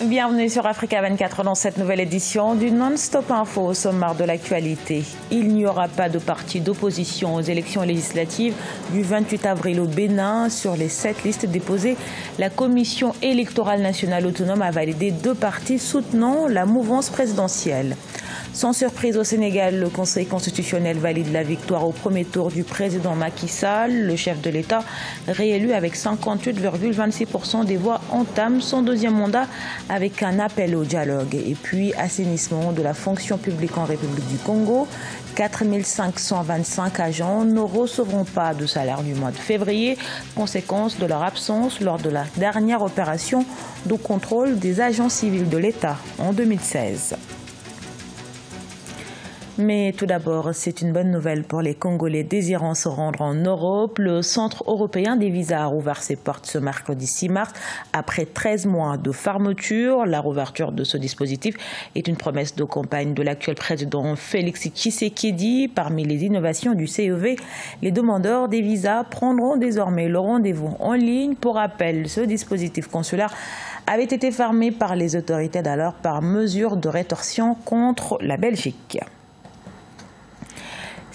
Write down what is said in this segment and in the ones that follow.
Bienvenue sur Africa 24 dans cette nouvelle édition du Non-Stop Info au sommaire de l'actualité. Il n'y aura pas de parti d'opposition aux élections législatives du 28 avril au Bénin. Sur les 7 listes déposées, la Commission électorale nationale autonome a validé 2 partis soutenant la mouvance présidentielle. Sans surprise au Sénégal, le Conseil constitutionnel valide la victoire au premier tour du président Macky Sall. Le chef de l'État, réélu avec 58,26% des voix, entame son 2e mandat avec un appel au dialogue. Et puis, assainissement de la fonction publique en République du Congo. 4 525 agents ne recevront pas de salaire du mois de février, conséquence de leur absence lors de la dernière opération de contrôle des agents civils de l'État en 2016. Mais tout d'abord, c'est une bonne nouvelle pour les Congolais désirant se rendre en Europe. Le Centre européen des visas a rouvert ses portes ce mercredi 6 mars après 13 mois de fermeture. La rouverture de ce dispositif est une promesse de campagne de l'actuel président Félix Tshisekedi. Parmi les innovations du CEV, les demandeurs des visas prendront désormais le rendez-vous en ligne. Pour rappel, ce dispositif consulaire avait été fermé par les autorités d'alors par mesure de rétorsion contre la Belgique.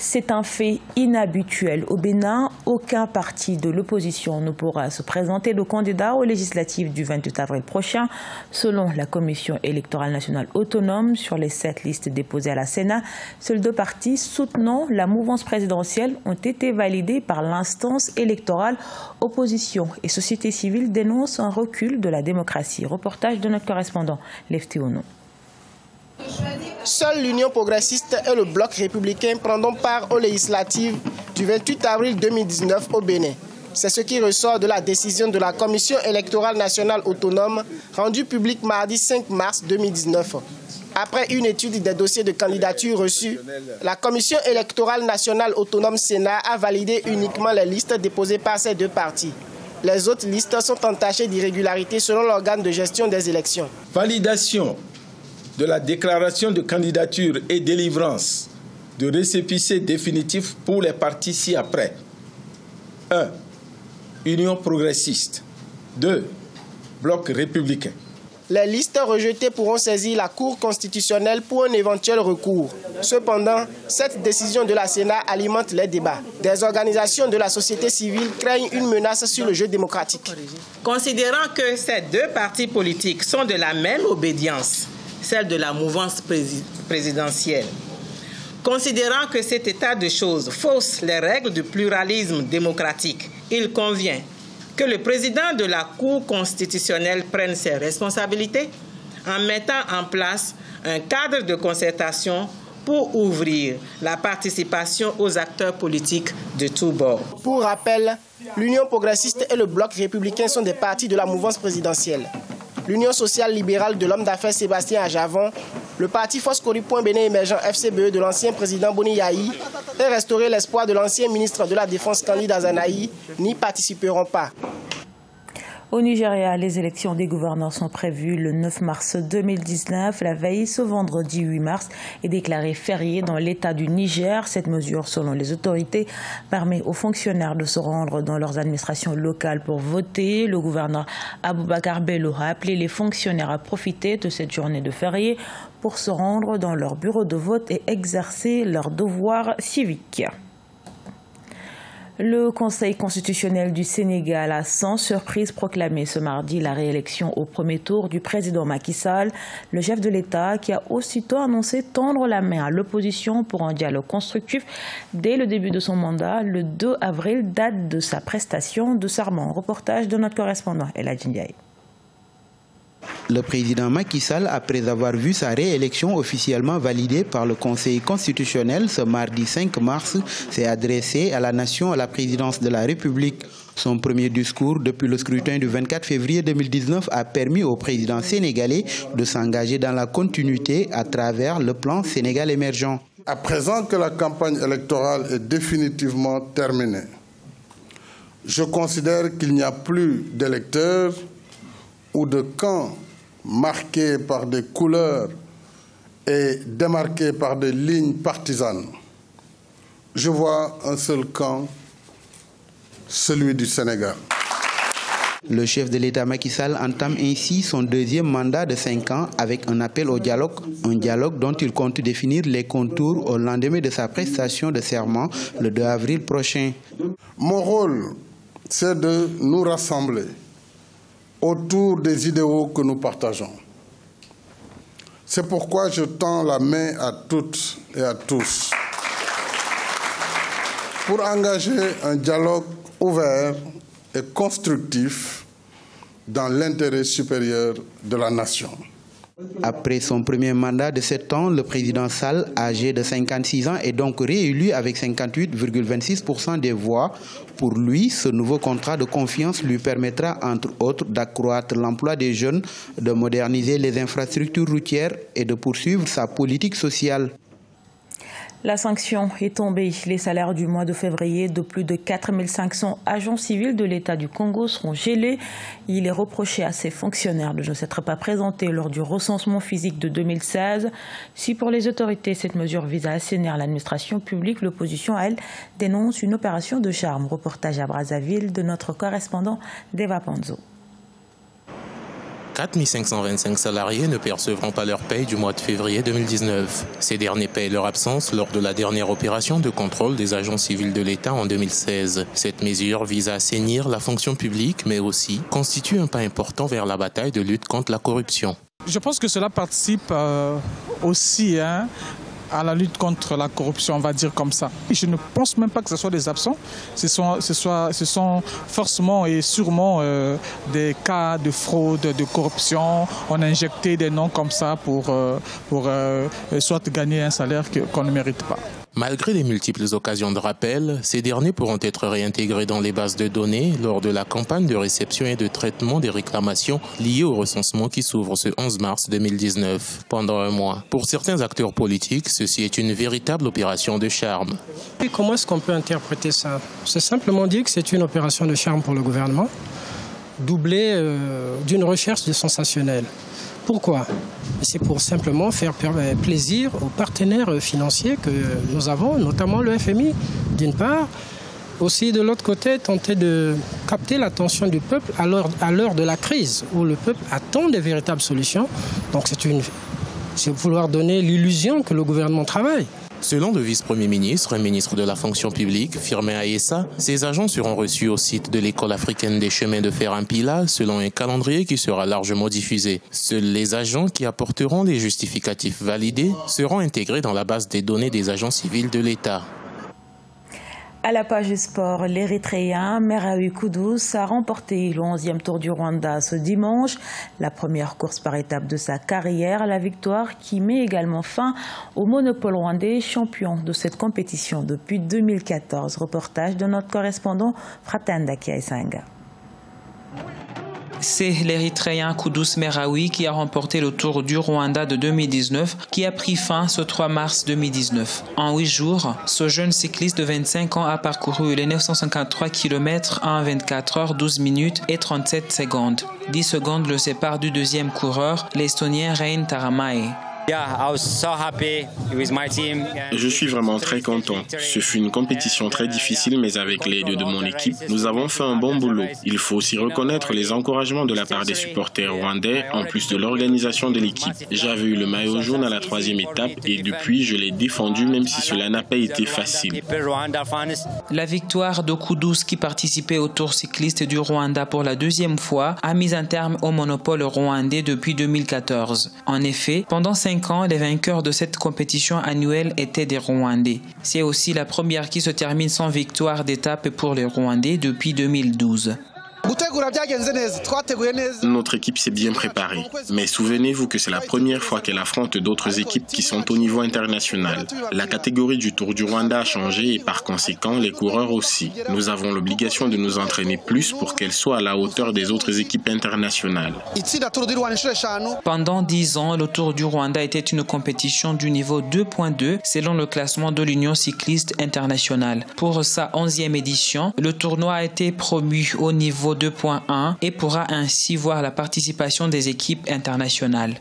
C'est un fait inhabituel. Au Bénin, aucun parti de l'opposition ne pourra se présenter de candidat aux législatives du 28 avril prochain. Selon la Commission électorale nationale autonome, sur les 7 listes déposées à la Sénat, seuls 2 partis soutenant la mouvance présidentielle ont été validés par l'instance électorale. Opposition et société civile dénoncent un recul de la démocratie. Reportage de notre correspondant, Lefty Ono. Seule l'Union progressiste et le bloc républicain prendront part aux législatives du 28 avril 2019 au Bénin. C'est ce qui ressort de la décision de la Commission électorale nationale autonome rendue publique mardi 5 mars 2019. Après une étude des dossiers de candidature reçus, la Commission électorale nationale autonome Sénat a validé uniquement les listes déposées par ces 2 partis. Les autres listes sont entachées d'irrégularités selon l'organe de gestion des élections. Validation de la déclaration de candidature et délivrance de récépissé définitif pour les partis ci-après. 1. Union progressiste. 2. Bloc républicain. Les listes rejetées pourront saisir la Cour constitutionnelle pour un éventuel recours. Cependant, cette décision de la Sénat alimente les débats. Des organisations de la société civile craignent une menace sur le jeu démocratique. Considérant que ces 2 partis politiques sont de la même obédience, celle de la mouvance présidentielle. Considérant que cet état de choses fausse les règles du pluralisme démocratique, il convient que le président de la Cour constitutionnelle prenne ses responsabilités en mettant en place un cadre de concertation pour ouvrir la participation aux acteurs politiques de tous bords. Pour rappel, l'Union progressiste et le bloc républicain sont des partis de la mouvance présidentielle. L'Union sociale libérale de l'homme d'affaires Sébastien Ajavon, le parti Foscori Point Bénin émergent FCBE de l'ancien président Boni Yahi et restaurer l'espoir de l'ancien ministre de la Défense Kandi Dazanaï n'y participeront pas. Au Nigeria, les élections des gouverneurs sont prévues le 9 mars 2019. La veille, ce vendredi 8 mars, est déclaré férié dans l'État du Niger. Cette mesure, selon les autorités, permet aux fonctionnaires de se rendre dans leurs administrations locales pour voter. Le gouverneur Aboubakar Bello a appelé les fonctionnaires à profiter de cette journée de férié pour se rendre dans leur bureau de vote et exercer leurs devoirs civiques. Le Conseil constitutionnel du Sénégal a sans surprise proclamé ce mardi la réélection au premier tour du président Macky Sall, le chef de l'État qui a aussitôt annoncé tendre la main à l'opposition pour un dialogue constructif dès le début de son mandat, le 2 avril, date de sa prestation de serment. Reportage de notre correspondant Eladji Ndiaye. Le président Macky Sall, après avoir vu sa réélection officiellement validée par le Conseil constitutionnel ce mardi 5 mars, s'est adressé à la nation à la présidence de la République. Son premier discours depuis le scrutin du 24 février 2019 a permis au président sénégalais de s'engager dans la continuité à travers le plan Sénégal émergent. À présent que la campagne électorale est définitivement terminée, je considère qu'il n'y a plus d'électeurs ou de camps marqués par des couleurs et démarqués par des lignes partisanes. Je vois un seul camp, celui du Sénégal. Le chef de l'État Macky Sall entame ainsi son deuxième mandat de 5 ans avec un appel au dialogue, un dialogue dont il compte définir les contours au lendemain de sa prestation de serment le 2 avril prochain. Mon rôle, c'est de nous rassembler autour des idéaux que nous partageons. C'est pourquoi je tends la main à toutes et à tous pour engager un dialogue ouvert et constructif dans l'intérêt supérieur de la nation. Après son premier mandat de 7 ans, le président Sall, âgé de 56 ans, est donc réélu avec 58,26% des voix. Pour lui, ce nouveau contrat de confiance lui permettra, entre autres, d'accroître l'emploi des jeunes, de moderniser les infrastructures routières et de poursuivre sa politique sociale. La sanction est tombée. Les salaires du mois de février de plus de 4500 agents civils de l'État du Congo seront gelés. Il est reproché à ces fonctionnaires de ne s'être pas présentés lors du recensement physique de 2016. Si pour les autorités, cette mesure vise à assainir l'administration publique, l'opposition, elle, dénonce une opération de charme. Reportage à Brazzaville de notre correspondant Deva Panzo. 4 525 salariés ne percevront pas leur paye du mois de février 2019. Ces derniers payent leur absence lors de la dernière opération de contrôle des agents civils de l'État en 2016. Cette mesure vise à assainir la fonction publique, mais aussi constitue un pas important vers la bataille de lutte contre la corruption. Je pense que cela participe aussi à la lutte contre la corruption, on va dire comme ça. Je ne pense même pas que ce soit des absents, ce sont forcément et sûrement des cas de fraude, de corruption. On a injecté des noms comme ça pour soit gagner un salaire qu'on ne mérite pas. Malgré les multiples occasions de rappel, ces derniers pourront être réintégrés dans les bases de données lors de la campagne de réception et de traitement des réclamations liées au recensement qui s'ouvre ce 11 mars 2019, pendant un mois. Pour certains acteurs politiques, ceci est une véritable opération de charme. Et comment est-ce qu'on peut interpréter ça? C'est simplement dire que c'est une opération de charme pour le gouvernement, doublée d'une recherche de sensationnel. Pourquoi? C'est pour simplement faire plaisir aux partenaires financiers que nous avons, notamment le FMI, d'une part. Aussi, de l'autre côté, tenter de capter l'attention du peuple à l'heure de la crise, où le peuple attend des véritables solutions. Donc c'est vouloir donner l'illusion que le gouvernement travaille. Selon le vice-premier ministre, ministre de la fonction publique, Firmin Aïssa, ces agents seront reçus au site de l'école africaine des chemins de fer Impila selon un calendrier qui sera largement diffusé. Seuls les agents qui apporteront les justificatifs validés seront intégrés dans la base des données des agents civils de l'État. À la page du sport, l'Érythréen Merawis Kudus a remporté le 11e Tour du Rwanda ce dimanche, la première course par étape de sa carrière, la victoire qui met également fin au monopole rwandais, champion de cette compétition depuis 2014. Reportage de notre correspondant Fratanda Kiaisanga. C'est l'Érythréen Kudus Merawis qui a remporté le Tour du Rwanda de 2019 qui a pris fin ce 3 mars 2019. En 8 jours, ce jeune cycliste de 25 ans a parcouru les 953 km en 24 heures, 12 minutes et 37 secondes. 10 secondes le séparent du deuxième coureur, l'Estonien Rein Taramae. Je suis vraiment très content. Ce fut une compétition très difficile, mais avec l'aide de mon équipe, nous avons fait un bon boulot. Il faut aussi reconnaître les encouragements de la part des supporters rwandais, en plus de l'organisation de l'équipe. J'avais eu le maillot jaune à la 3e étape et depuis, je l'ai défendu, même si cela n'a pas été facile. La victoire de Kudus, qui participait au Tour cycliste du Rwanda pour la 2e fois, a mis un terme au monopole rwandais depuis 2014. En effet, pendant 5 ans, les vainqueurs de cette compétition annuelle étaient des Rwandais. C'est aussi la première qui se termine sans victoire d'étape pour les Rwandais depuis 2012. Notre équipe s'est bien préparée, mais souvenez-vous que c'est la première fois qu'elle affronte d'autres équipes qui sont au niveau international. La catégorie du Tour du Rwanda a changé et par conséquent les coureurs aussi. Nous avons l'obligation de nous entraîner plus pour qu'elle soit à la hauteur des autres équipes internationales. Pendant 10 ans, le Tour du Rwanda était une compétition du niveau 2.2 selon le classement de l'Union cycliste internationale. Pour sa 11e édition, le tournoi a été promu au niveau 2.1 et pourra ainsi voir la participation des équipes internationales.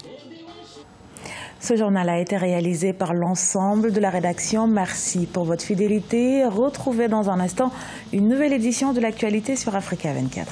Ce journal a été réalisé par l'ensemble de la rédaction. Merci pour votre fidélité. Retrouvez dans un instant une nouvelle édition de l'actualité sur Africa 24.